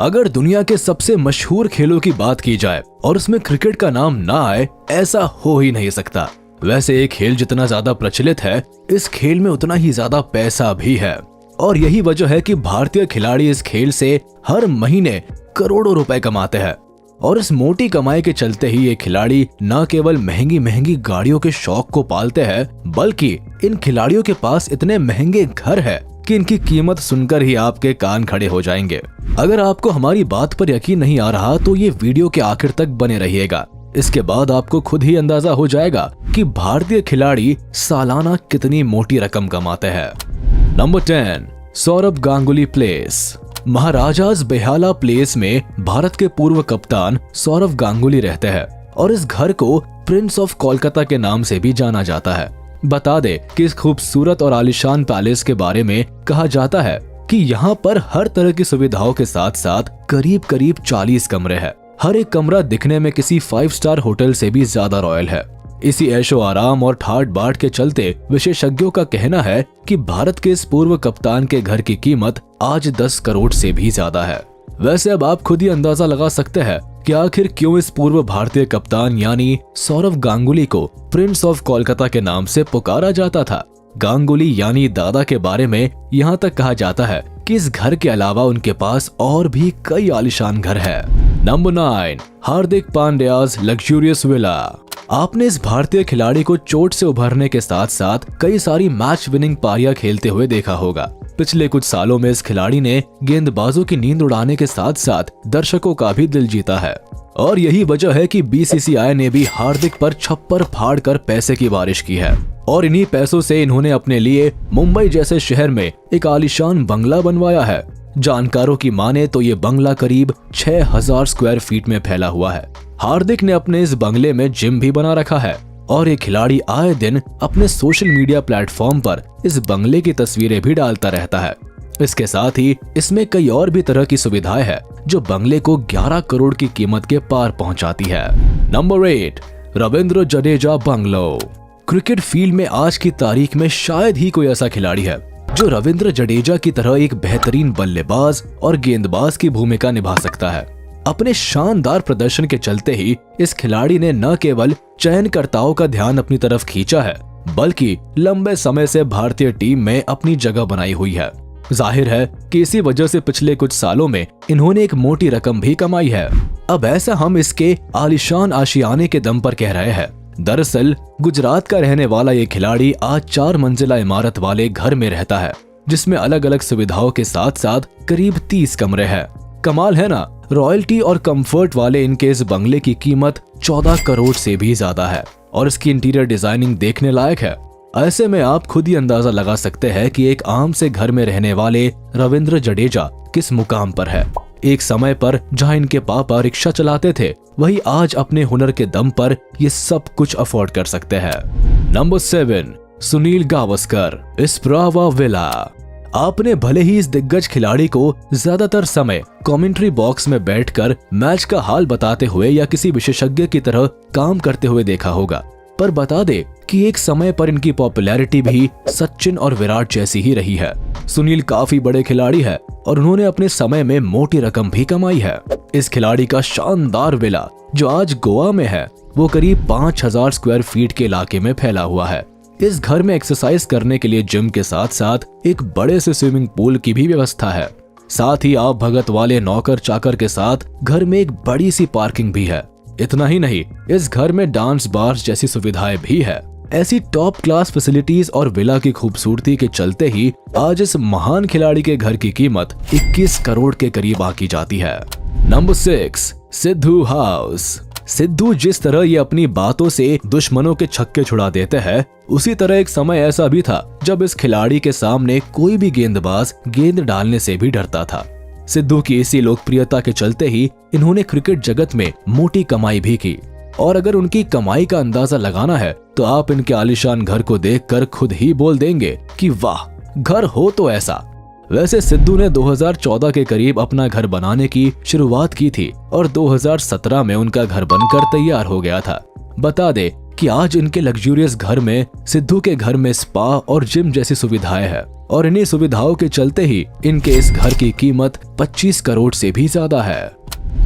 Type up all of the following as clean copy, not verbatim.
अगर दुनिया के सबसे मशहूर खेलों की बात की जाए और उसमें क्रिकेट का नाम ना आए, ऐसा हो ही नहीं सकता। वैसे ये खेल जितना ज्यादा प्रचलित है, इस खेल में उतना ही ज्यादा पैसा भी है और यही वजह है कि भारतीय खिलाड़ी इस खेल से हर महीने करोड़ों रुपए कमाते हैं। और इस मोटी कमाई के चलते ही ये खिलाड़ी न केवल महंगी महंगी गाड़ियों के शौक को पालते हैं, बल्कि इन खिलाड़ियों के पास इतने महंगे घर है कि इनकी कीमत सुनकर ही आपके कान खड़े हो जाएंगे। अगर आपको हमारी बात पर यकीन नहीं आ रहा तो ये वीडियो के आखिर तक बने रहिएगा। इसके बाद आपको खुद ही अंदाजा हो जाएगा कि भारतीय खिलाड़ी सालाना कितनी मोटी रकम कमाते हैं। Number 10, Sourav Ganguly place. Maharajas Behala place में भारत के पूर्व कप्तान सौरभ गांगुली रहते हैं और इस घर को प्रिंस ऑफ कोलकाता के नाम से भी जाना जाता है। बता दे कि इस खूबसूरत और आलीशान पैलेस के बारे में कहा जाता है कि यहाँ पर हर तरह की सुविधाओं के साथ साथ करीब करीब 40 कमरे हैं। हर एक कमरा दिखने में किसी 5 स्टार होटल से भी ज्यादा रॉयल है। इसी ऐशो आराम और ठाट बाट के चलते विशेषज्ञों का कहना है कि भारत के इस पूर्व कप्तान के घर की कीमत आज 10 करोड़ से भी ज्यादा है। वैसे अब आप खुद ही अंदाजा लगा सकते हैं कि आखिर क्यों इस पूर्व भारतीय कप्तान यानी सौरभ गांगुली को प्रिंस ऑफ कोलकाता के नाम से पुकारा जाता था। गांगुली यानी दादा के बारे में यहाँ तक कहा जाता है कि इस घर के अलावा उनके पास और भी कई आलीशान घर है। नंबर 9, हार्दिक पांड्याज लग्जूरियस विला। आपने इस भारतीय खिलाड़ी को चोट से उभरने के साथ साथ कई सारी मैच विनिंग पारियां खेलते हुए देखा होगा। पिछले कुछ सालों में इस खिलाड़ी ने गेंदबाजों की नींद उड़ाने के साथ साथ दर्शकों का भी दिल जीता है और यही वजह है कि बीसीसीआई ने भी हार्दिक पर छप्पर फाड़ कर पैसे की बारिश की है और इन्हीं पैसों से इन्होंने अपने लिए मुंबई जैसे शहर में एक आलीशान बंगला बनवाया है। जानकारों की माने तो ये बंगला करीब 6000 स्क्वायर फीट में फैला हुआ है। हार्दिक ने अपने इस बंगले में जिम भी बना रखा है और ये खिलाड़ी आए दिन अपने सोशल मीडिया प्लेटफॉर्म पर इस बंगले की तस्वीरें भी डालता रहता है। इसके साथ ही इसमें कई और भी तरह की सुविधाएं हैं जो बंगले को 11 करोड़ की कीमत के पार पहुंचाती है। Number 8, Ravindra Jadeja bungalow. Cricket field में आज की तारीख में शायद ही कोई ऐसा खिलाड़ी है जो रविंद्र जडेजा की तरह एक बेहतरीन बल्लेबाज और गेंदबाज की भूमिका निभा सकता है। अपने शानदार प्रदर्शन के चलते ही इस खिलाड़ी ने न केवल चयनकर्ताओं का ध्यान अपनी तरफ खींचा है, बल्कि लंबे समय से भारतीय टीम में अपनी जगह बनाई हुई है। जाहिर है कि इसी वजह से पिछले कुछ सालों में इन्होंने एक मोटी रकम भी कमाई है। अब ऐसा हम इसके आलीशान आशियाने के दम पर कह रहे हैं। दरअसल गुजरात का रहने वाला ये खिलाड़ी आज 4 मंजिला इमारत वाले घर में रहता है जिसमें अलग अलग सुविधाओं के साथ साथ करीब 30 कमरे हैं। कमाल है ना। रॉयल्टी और कंफर्ट वाले इनके इस बंगले की कीमत 14 करोड़ से भी ज्यादा है और इसकी इंटीरियर डिजाइनिंग देखने लायक है। ऐसे में आप खुद ही अंदाजा लगा सकते हैं कि एक आम से घर में रहने वाले रविंद्र जडेजा किस मुकाम पर है। एक समय पर जहां इनके पापा रिक्शा चलाते थे, वही आज अपने हुनर के दम पर ये सब कुछ अफोर्ड कर सकते हैं। Number 7, Sunil Gavaskar Isprava villa. आपने भले ही इस दिग्गज खिलाड़ी को ज्यादातर समय कमेंट्री बॉक्स में बैठकर मैच का हाल बताते हुए या किसी विशेषज्ञ की तरह काम करते हुए देखा होगा, पर बता दे कि एक समय पर इनकी पॉपुलैरिटी भी सचिन और विराट जैसी ही रही है। सुनील काफी बड़े खिलाड़ी है और उन्होंने अपने समय में मोटी रकम भी कमाई है। इस खिलाड़ी का शानदार विला जो आज गोवा में है, वो करीब 5000 स्क्वायर फीट के इलाके में फैला हुआ है। इस घर में एक्सरसाइज करने के लिए जिम के साथ साथ एक बड़े से स्विमिंग पूल की भी व्यवस्था है। साथ ही आप भगत वाले नौकर चाकर के साथ घर में एक बड़ी सी पार्किंग भी है। इतना ही नहीं, इस घर में डांस बार्स जैसी सुविधाएं भी है। ऐसी टॉप क्लास फैसिलिटीज और विला की खूबसूरती के चलते ही आज इस महान खिलाड़ी के घर की कीमत 21 करोड़ के करीब आंकी जाती है। Number 6, Sidhu house. सिद्धू जिस तरह ये अपनी बातों से दुश्मनों के छक्के छुड़ा देते हैं, उसी तरह एक समय ऐसा भी था जब इस खिलाड़ी के सामने कोई भी गेंदबाज गेंद डालने से भी डरता था। सिद्धू की इसी लोकप्रियता के चलते ही इन्होंने क्रिकेट जगत में मोटी कमाई भी की और अगर उनकी कमाई का अंदाजा लगाना है तो आप इनके आलीशान घर को देखकर खुद ही बोल देंगे कि वाह, घर हो तो ऐसा। वैसे सिद्धू ने 2014 के करीब अपना घर बनाने की शुरुआत की थी और 2017 में उनका घर बनकर तैयार हो गया था। बता दे कि आज इनके लग्जूरियस घर में सिद्धू के घर में स्पा और जिम जैसी सुविधाएं हैं और इन्हीं सुविधाओं के चलते ही इनके इस घर की कीमत 25 करोड़ से भी ज्यादा है।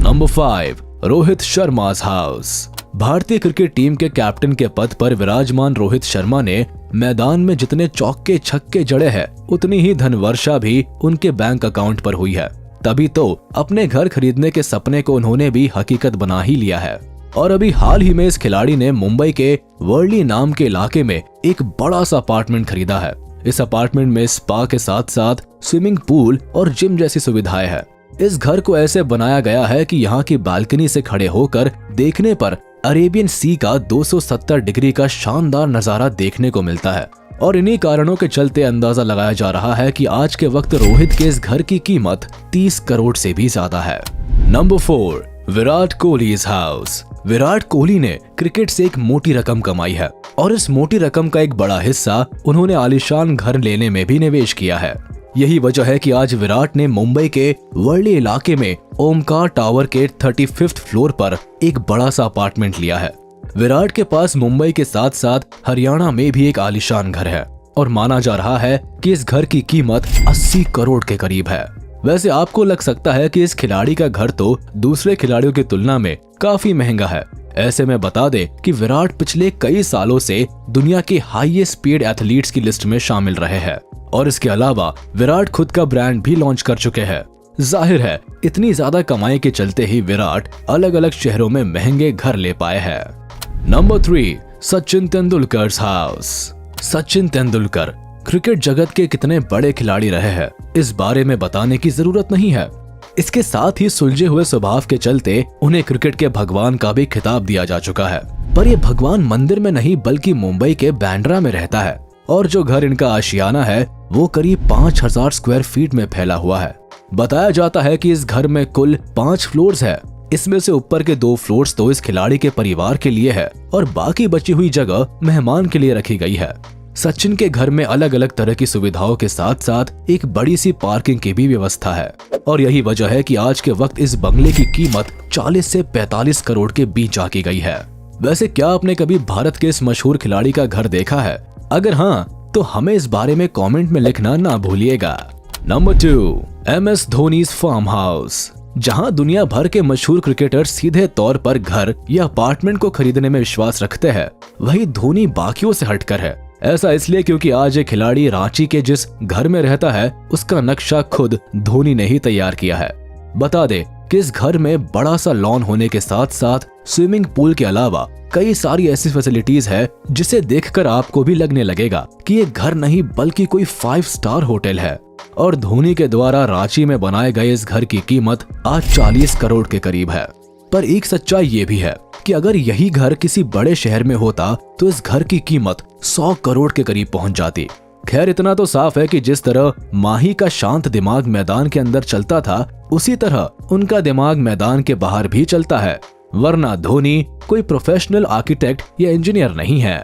Number 5, Rohit Sharma's house. भारतीय क्रिकेट टीम के कैप्टन के पद पर विराजमान रोहित शर्मा ने मैदान में जितने चौके छक्के जड़े हैं उतनी ही धनवर्षा भी उनके बैंक अकाउंट पर हुई है। तभी तो अपने घर खरीदने के सपने को उन्होंने भी हकीकत बना ही लिया है। और अभी हाल ही में इस खिलाड़ी ने मुंबई के वर्ली नाम के इलाके में एक बड़ा सा अपार्टमेंट खरीदा है। इस अपार्टमेंट में स्पा के साथ साथ स्विमिंग पूल और जिम जैसी सुविधाएं हैं। इस घर को ऐसे बनाया गया है कि यहाँ की बालकनी से खड़े होकर देखने पर अरेबियन सी का 270 डिग्री का शानदार नजारा देखने को मिलता है। और इन्हीं कारणों के चलते अंदाजा लगाया जा रहा है कि आज के वक्त रोहित के इस घर की कीमत 30 करोड़ से भी ज्यादा है। Number 4, Virat Kohli's house. विराट कोहली ने क्रिकेट से एक मोटी रकम कमाई है और इस मोटी रकम का एक बड़ा हिस्सा उन्होंने आलीशान घर लेने में भी निवेश किया है। यही वजह है कि आज विराट ने मुंबई के वर्ली इलाके में ओमकार टावर के 35th फ्लोर पर एक बड़ा सा अपार्टमेंट लिया है। विराट के पास मुंबई के साथ साथ हरियाणा में भी एक आलीशान घर है और माना जा रहा है कि इस घर की कीमत 80 करोड़ के करीब है। वैसे आपको लग सकता है कि इस खिलाड़ी का घर तो दूसरे खिलाड़ियों की तुलना में काफी महंगा है। ऐसे में बता दे कि विराट पिछले कई सालों से दुनिया के हाईएस्ट पेड एथलीट्स की लिस्ट में शामिल रहे हैं और इसके अलावा विराट खुद का ब्रांड भी लॉन्च कर चुके हैं। जाहिर है इतनी ज्यादा कमाई के चलते ही विराट अलग अलग शहरों में महंगे घर ले पाए हैं। Number 3, Sachin Tendulkar's house. Sachin Tendulkar cricket जगत के कितने बड़े खिलाड़ी रहे हैं इस बारे में बताने की जरूरत नहीं है। इसके साथ ही सुलझे हुए स्वभाव के चलते उन्हें क्रिकेट के भगवान का भी खिताब दिया जा चुका है। पर ये भगवान मंदिर में नहीं बल्कि मुंबई के बांद्रा में रहता है और जो घर इनका आशियाना है वो करीब 5000 स्क्वायर फीट में फैला हुआ है। बताया जाता है कि इस घर में कुल 5 फ्लोर्स है। इसमें से ऊपर के 2 फ्लोर्स तो इस खिलाड़ी के परिवार के लिए है और बाकी बची हुई जगह मेहमान के लिए रखी गई है। सचिन के घर में अलग अलग तरह की सुविधाओं के साथ साथ एक बड़ी सी पार्किंग की भी व्यवस्था है और यही वजह है कि आज के वक्त इस बंगले की कीमत 40 से 45 करोड़ के बीच आकी गई है। वैसे क्या आपने कभी भारत के इस मशहूर खिलाड़ी का घर देखा है? अगर हाँ तो हमें इस बारे में कमेंट में लिखना ना भूलिएगा। Number 2, MS Dhoni's farm house. जहां दुनिया भर के मशहूर क्रिकेटर सीधे तौर पर घर या अपार्टमेंट को खरीदने में विश्वास रखते हैं, वही धोनी बाकियों से हटकर है। ऐसा इसलिए क्योंकि आज एक खिलाड़ी रांची के जिस घर में रहता है उसका नक्शा खुद धोनी ने ही तैयार किया है। बता दे कि इस घर में बड़ा सा लॉन होने के साथ साथ स्विमिंग पूल के अलावा कई सारी ऐसी फैसिलिटीज है जिसे देखकर आपको भी लगने लगेगा कि ये घर नहीं बल्कि कोई 5 स्टार होटल है। और धोनी के द्वारा रांची में बनाए गए इस घर की कीमत आज 40 करोड़ के करीब है। पर एक सच्चाई ये भी है कि अगर यही घर किसी बड़े शहर में होता तो इस घर की कीमत 100 करोड़ के करीब पहुंच जाती। खैर इतना तो साफ है कि जिस तरह माही का शांत दिमाग मैदान के अंदर चलता था उसी तरह उनका दिमाग मैदान के बाहर भी चलता है, वरना धोनी कोई प्रोफेशनल आर्किटेक्ट या इंजीनियर नहीं है।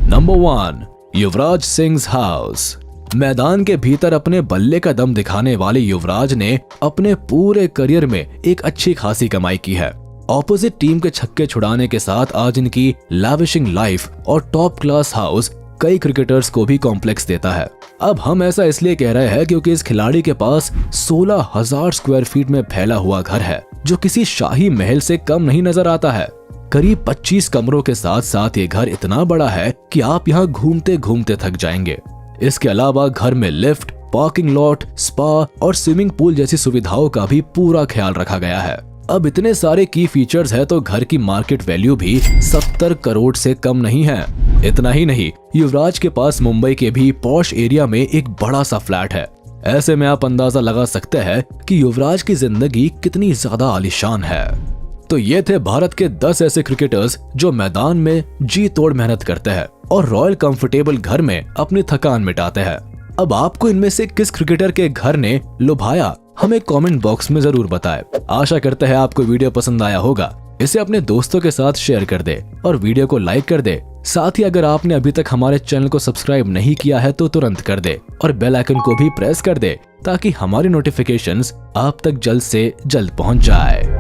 नंबर 1, युवराज सिंह's हाउस। मैदान के भीतर अपने बल्ले का दम दिखाने वाले युवराज ने अपने पूरे करियर में एक अच्छी खासी कमाई की है। ऑपोजिट टीम के छक्के छुड़ाने के साथ आज इनकी लैविशिंग लाइफ और टॉप क्लास हाउस कई क्रिकेटर्स को भी कॉम्प्लेक्स देता है। अब हम ऐसा इसलिए कह रहे हैं क्योंकि इस खिलाड़ी के पास 16,000 स्क्वायर फीट में फैला हुआ घर है जो किसी शाही महल से कम नहीं नजर आता है। करीब 25 कमरों के साथ साथ ये घर इतना बड़ा है कि आप यहाँ घूमते घूमते थक जाएंगे। इसके अलावा घर में लिफ्ट, पार्किंग लॉट, स्पा और स्विमिंग पूल जैसी सुविधाओं का भी पूरा ख्याल रखा गया है। अब इतने सारे की फीचर्स है तो घर की मार्केट वैल्यू भी 70 करोड़ से कम नहीं है। इतना ही नहीं, युवराज के पास मुंबई के भी पॉश एरिया में एक बड़ा सा फ्लैट है। ऐसे में आप अंदाजा लगा सकते हैं कि युवराज की जिंदगी कितनी ज्यादा आलीशान है। तो ये थे भारत के 10 ऐसे क्रिकेटर्स जो मैदान में जी तोड़ मेहनत करते हैं और रॉयल कंफर्टेबल घर में अपनी थकान मिटाते हैं। अब आपको इनमें से किस क्रिकेटर के घर ने लुभाया हमें कमेंट बॉक्स में जरूर बताएं। आशा करते हैं आपको वीडियो पसंद आया होगा। इसे अपने दोस्तों के साथ शेयर कर दे और वीडियो को लाइक कर दे। साथ ही अगर आपने अभी तक हमारे चैनल को सब्सक्राइब नहीं किया है तो तुरंत कर दे और बेल आइकन को भी प्रेस कर दे ताकि हमारी नोटिफिकेशंस आप तक जल्द से जल्द पहुंच जाए।